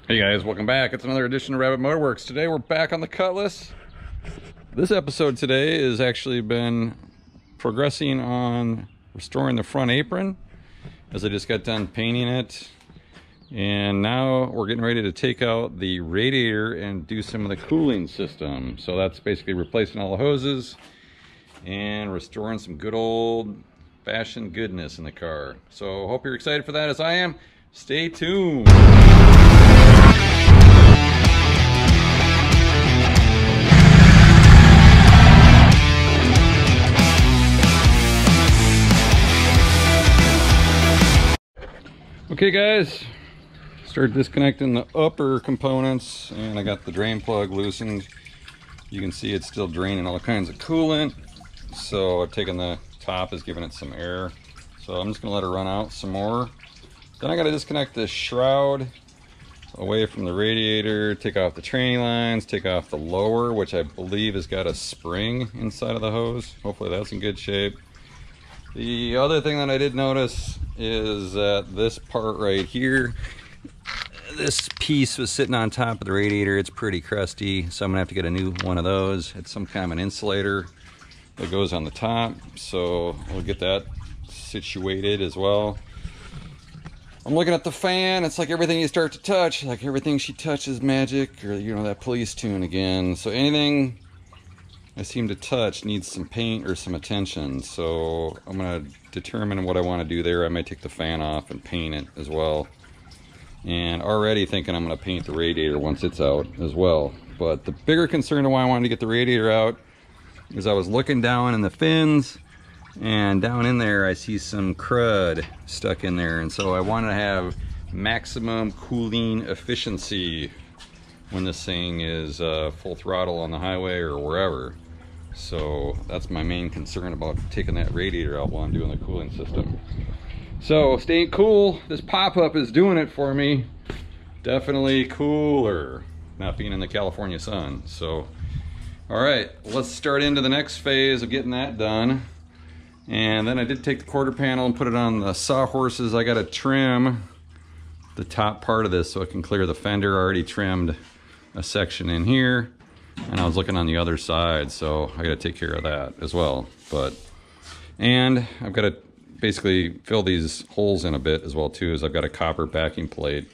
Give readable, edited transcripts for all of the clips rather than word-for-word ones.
Hey guys, welcome back. It's another edition of Rabbit Motorworks. Today we're back on the Cutlass. This episode today has actually been progressing on restoring the front apron, as I just got done painting it. And now we're getting ready to take out the radiator and do some of the cooling system. So that's basically replacing all the hoses and restoring some good old fashioned goodness in the car. So hope you're excited for that as I am. Stay tuned. Okay guys, start disconnecting the upper components and I got the drain plug loosened. You can see it's still draining all kinds of coolant. So I've taken the top, is giving it some air. So I'm just gonna let it run out some more. Then I gotta disconnect the shroud away from the radiator, take off the tranny lines, take off the lower, which I believe has got a spring inside of the hose. Hopefully that's in good shape. The other thing that I did notice is that this part right here, this piece was sitting on top of the radiator. It's pretty crusty, so I'm gonna have to get a new one of those. It's some kind of an insulator that goes on the top, so we'll get that situated as well. I'm looking at the fan. It's like everything you start to touch, like everything she touches magic, or you know, that police tune again. So anything I seem to touch needs some paint or some attention. So I'm gonna determine what I want to do there. I might take the fan off and paint it as well. And already thinking I'm gonna paint the radiator once it's out as well. But the bigger concern of why I wanted to get the radiator out is I was looking down in the fins, and down in there I see some crud stuck in there. And so I wanted to have maximum cooling efficiency when this thing is full throttle on the highway or wherever. So that's my main concern about taking that radiator out while I'm doing the cooling system. So staying cool, this pop-up is doing it for me. Definitely cooler, not being in the California sun. So, all right, let's start into the next phase of getting that done. And then I did take the quarter panel and put it on the sawhorses. I gotta trim the top part of this so it can clear the fender. I already trimmed a section in here, and I was looking on the other side, so I gotta take care of that as well. And I've got to basically fill these holes in a bit as well too, as I've got a copper backing plate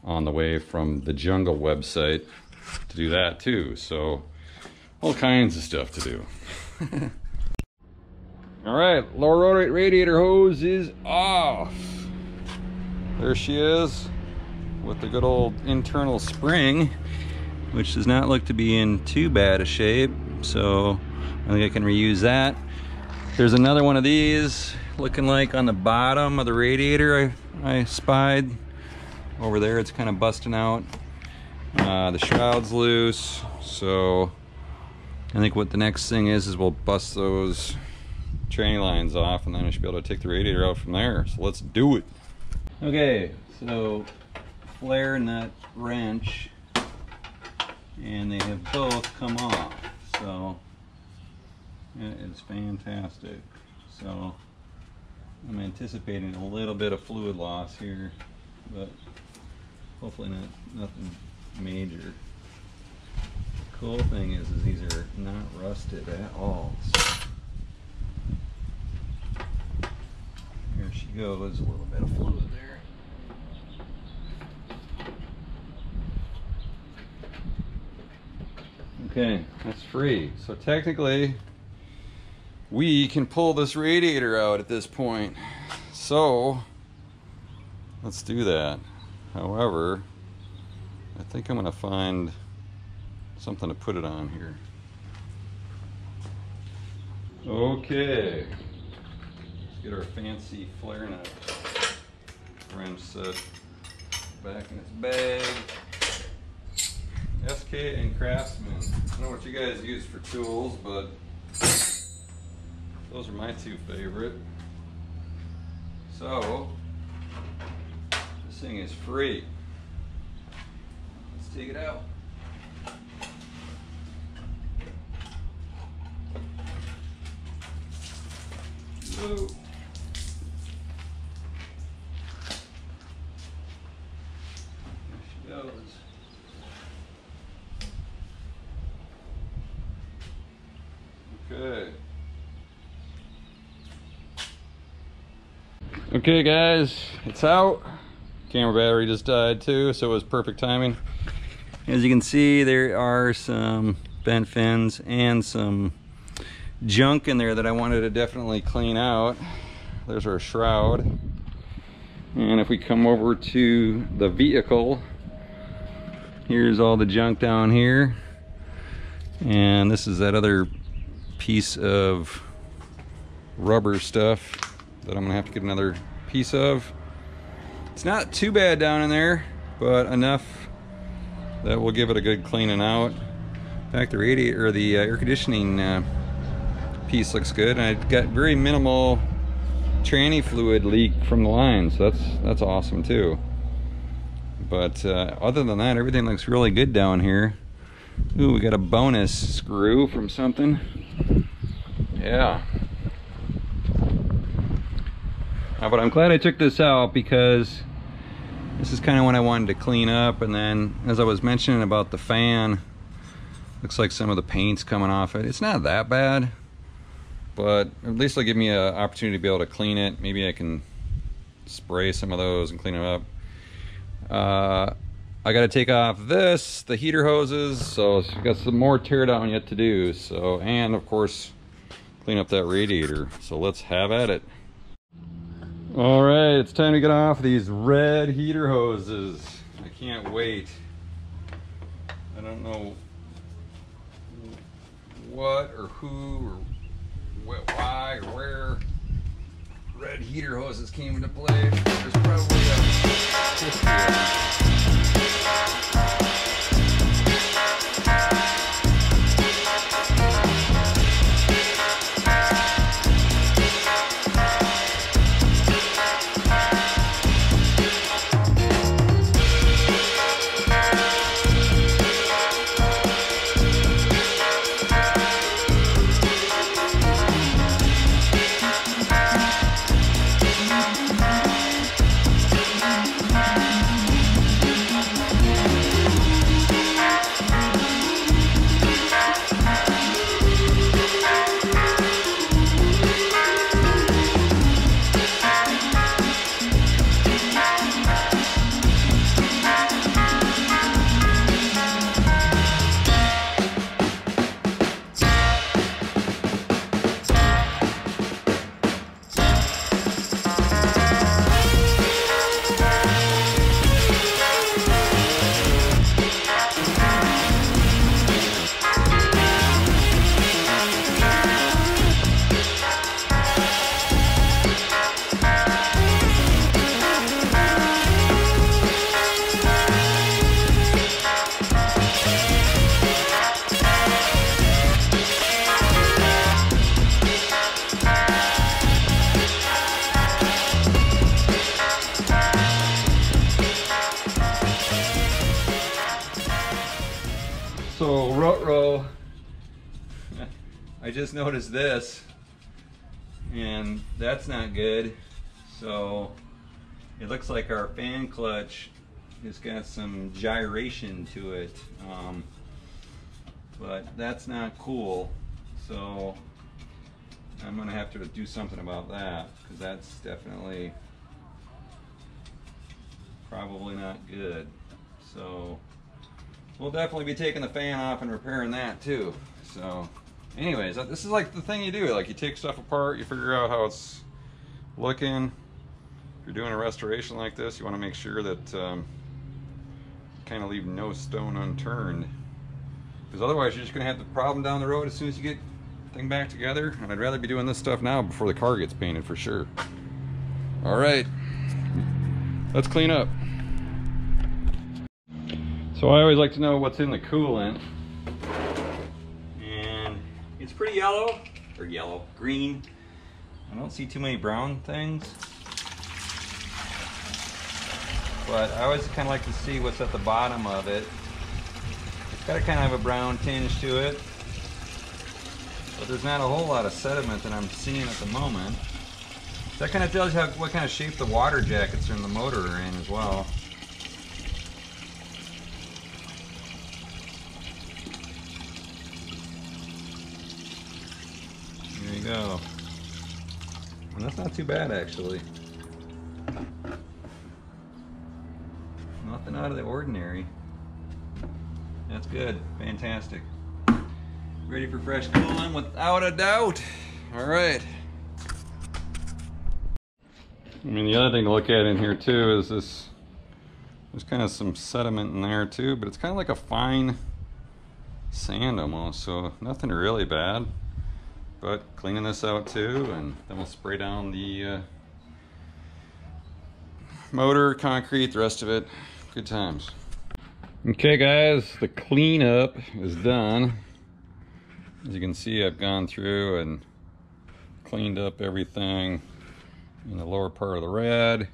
on the way from the Jungle website to do that too. So all kinds of stuff to do. All right, lower radiator hose is off. There she is with the good old internal spring, which does not look to be in too bad a shape. So I think I can reuse that. There's another one of these looking like on the bottom of the radiator I spied over there. It's kind of busting out. The shroud's loose. So I think what the next thing is we'll bust those tranny lines off, and then I should be able to take the radiator out from there. So let's do it. Okay, so flare nut wrench, and they have both come off, so it is fantastic. So I'm anticipating a little bit of fluid loss here, but hopefully nothing major. The cool thing is these are not rusted at all. So here she goes, a little bit of fluid there. Okay, that's free. So technically, we can pull this radiator out at this point. So let's do that. However, I think I'm gonna find something to put it on here. Okay. Get our fancy flare nut wrench set back in its bag. SK and Craftsman. I don't know what you guys use for tools, but those are my two favorite. So this thing is free. Let's take it out. Whoa. There she goes. Okay. Okay guys, it's out. Camera battery just died too, so it was perfect timing. As you can see, there are some bent fins and some junk in there that I wanted to definitely clean out. There's our shroud. And if we come over to the vehicle, here's all the junk down here. And this is that other piece of rubber stuff that I'm gonna have to get another piece of. It's not too bad down in there, but enough that we'll give it a good cleaning out. In fact, the radiator or the air conditioning piece looks good, and I got very minimal tranny fluid leak from the line, so that's awesome too. But other than that, everything looks really good down here. Ooh, we got a bonus screw from something. Yeah. But I'm glad I took this out because this is kind of what I wanted to clean up. And then, as I was mentioning about the fan, looks like some of the paint's coming off it. It's not that bad, but at least it'll give me an opportunity to be able to clean it. Maybe I can spray some of those and clean them up. I got to take off the heater hoses, so I've got some more tear down yet to do. So, and of course, clean up that radiator. So let's have at it. All right, it's time to get off these red heater hoses. I can't wait. I don't know what or who or why or where red heater hoses came into play. There's probably a history of them. So Rutro, I just noticed this, and that's not good. So it looks like our fan clutch has got some gyration to it, but that's not cool. So I'm gonna have to do something about that, because that's definitely probably not good. So we'll definitely be taking the fan off and repairing that too. So anyways, this is like the thing you do, like you take stuff apart, you figure out how it's looking. If you're doing a restoration like this, you want to make sure that kind of leave no stone unturned, because otherwise you're just going to have the problem down the road as soon as you get the thing back together. And I'd rather be doing this stuff now before the car gets painted for sure. All right, let's clean up. So I always like to know what's in the coolant, and it's pretty yellow, or green. I don't see too many brown things, but I always kind of like to see what's at the bottom of it. It's got a kind of a brown tinge to it, but there's not a whole lot of sediment that I'm seeing at the moment. That kind of tells you what kind of shape the water jackets in the motor are in as well. not too bad actually. Nothing out of the ordinary. That's good, fantastic. Ready for fresh coolant without a doubt. All right. I mean, the other thing to look at in here too is this, there's kind of some sediment in there too, but it's kind of like a fine sand almost, so nothing really bad. But cleaning this out too, and then we'll spray down the motor, concrete, the rest of it. Good times. Okay guys, the cleanup is done. As you can see, I've gone through and cleaned up everything in the lower part of the rad,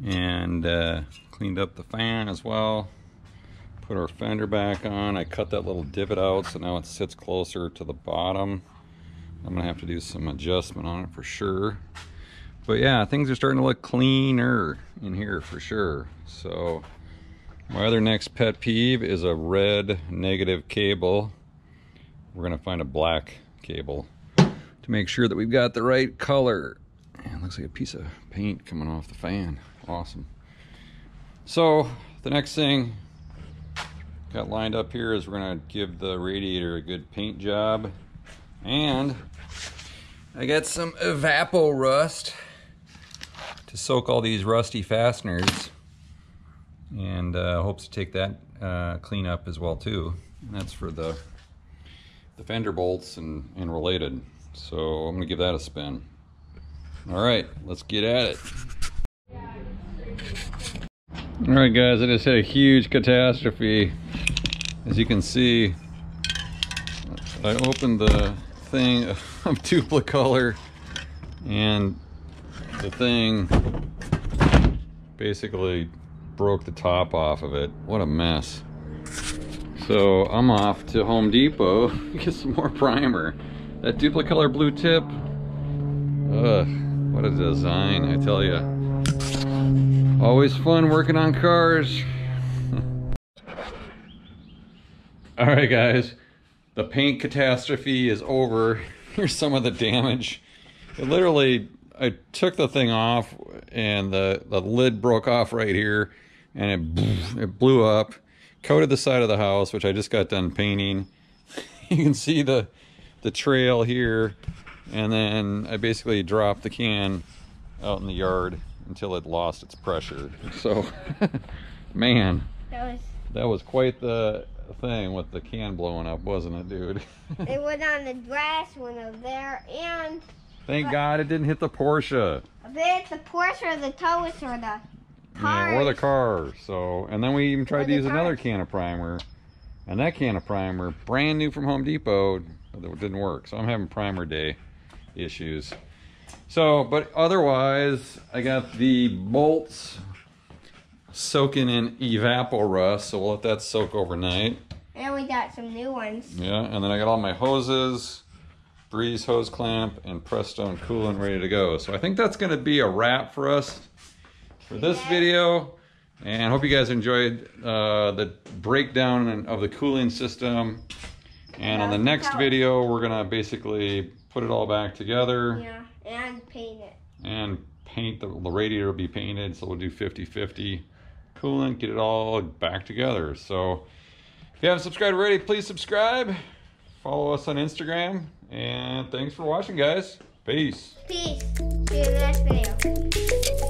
and cleaned up the fan as well. Put our fender back on. I cut that little divot out so now it sits closer to the bottom. I'm gonna have to do some adjustment on it for sure. But yeah, things are starting to look cleaner in here for sure. So my other next pet peeve is a red negative cable. We're gonna find a black cable to make sure that we've got the right color. And it looks like a piece of paint coming off the fan. Awesome. So the next thing got lined up here is we're gonna give the radiator a good paint job. And I got some Evapo Rust to soak all these rusty fasteners, and hopes to take that clean up as well too. And that's for the fender bolts and related. So I'm gonna give that a spin. All right, let's get at it. All right guys, I just had a huge catastrophe. As you can see, I opened the thing of Duplicolor and the thing basically broke the top off of it. What a mess. So I'm off to Home Depot to get some more primer. That Duplicolor blue tip, what a design, I tell you. Always fun working on cars. All right guys, the paint catastrophe is over. Here's some of the damage. It literally, I took the thing off and the lid broke off right here, and it blew up, coated the side of the house, which I just got done painting. You can see the trail here, and then I basically dropped the can out in the yard until it lost its pressure. So, man, that was quite the thing with the can blowing up, wasn't it, dude? It went on the grass when I was there, and thank God it didn't hit the Porsche. I bet it's the Porsche or the Taurus or the car. Yeah, or the car. So, and then we even tried to use another can of primer, and that can of primer, brand new from Home Depot, it didn't work. So I'm having primer day issues. So, but otherwise, I got the bolts soaking in Evapo Rust, so we'll let that soak overnight. And we got some new ones. Yeah, and then I got all my hoses, Breeze hose clamp, and Prestone coolant ready to go. So I think that's going to be a wrap for us for this video. And I hope you guys enjoyed the breakdown of the cooling system. And on the next video, we're going to basically put it all back together. Yeah, and paint it. And paint, the radiator will be painted, so we'll do 50-50 coolant, get it all back together. So if you haven't subscribed already, please subscribe. Follow us on Instagram. And thanks for watching, guys. Peace. Peace. See you in the next video.